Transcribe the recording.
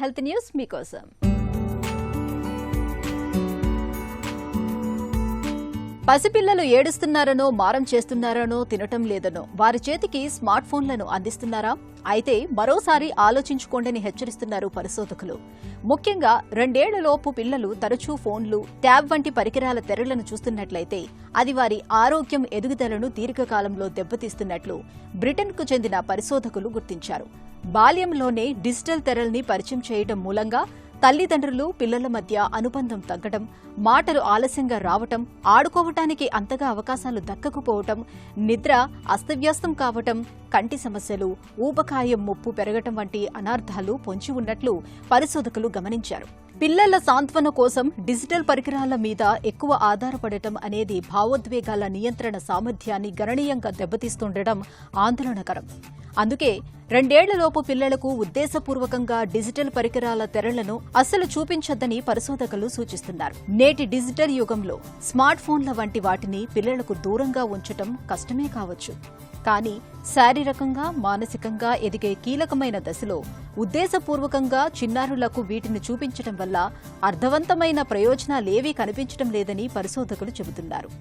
Health news మీకోసం. పసిపిల్లలు ఏడుస్తున్నారనో మారం చేస్తున్నారనో తినటం లేదనో వారి చేతికి స్మార్ట్ ఫోన్లను అందిస్తున్నారా? అయితే మరోసారి ఆలోచించుకోండని హెచ్చరిస్తున్నారు పరిశోధకులు. ముఖ్యంగా 2 ఏళ్లలోపు పిల్లలు తరచూ ఫోన్లు, ట్యాబ్ వంటి పరికరాల తెరలను చూస్తున్నట్లయితే అది వారి ఆరోగ్యం, ఎదుగుదలను దీర్ఘకాలంలో దెబ్బతీస్తున్నట్లు బ్రిటన్కు చెందిన పరిశోధకులు గుర్తించారు. బాల్యంలోనే డిజిటల్ తెరల్ని పరిచయం చేయడం మూలంగా తల్లిదండ్రులు, పిల్లల మధ్య అనుబంధం తగ్గడం, మాటలు ఆలస్యంగా రావటం, ఆడుకోవటానికి అంతగా అవకాశాలు దక్కకపోవటం, నిద్ర అస్తవ్యస్తం కావటం, కంటి సమస్యలు, ఊబకాయం ముప్పు పెరగటం వంటి అనార్థాలు పొంచి ఉన్నట్లు పరిశోధకులు గమనించారు. పిల్లల సాంత్వన కోసం డిజిటల్ పరికరాల మీద ఎక్కువ ఆధారపడటం అనేది భావోద్వేగాల నియంత్రణ సామర్థ్యాన్ని గణనీయంగా దెబ్బతీస్తుండటం ఆందోళనకరం. అందుకే 2 ఏళ్లలోపు పిల్లలకు ఉద్దేశపూర్వకంగా డిజిటల్ పరికరాల తెరలను అస్సలు చూపించొద్దని పరిశోధకులు సూచిస్తున్నారు. నేటి డిజిటల్ యుగంలో స్మార్ట్ ఫోన్ల వంటి వాటిని పిల్లలకు దూరంగా ఉంచటం కష్టమే కావచ్చు. కానీ శారీరకంగా, మానసికంగా ఎదిగే కీలకమైన దశలో ఉద్దేశపూర్వకంగా చిన్నారులకు వీటిని చూపించటం వల్ల అర్థవంతమైన ప్రయోజనాలేవీ కనిపించడం లేదని పరిశోధకులు చెబుతున్నారు.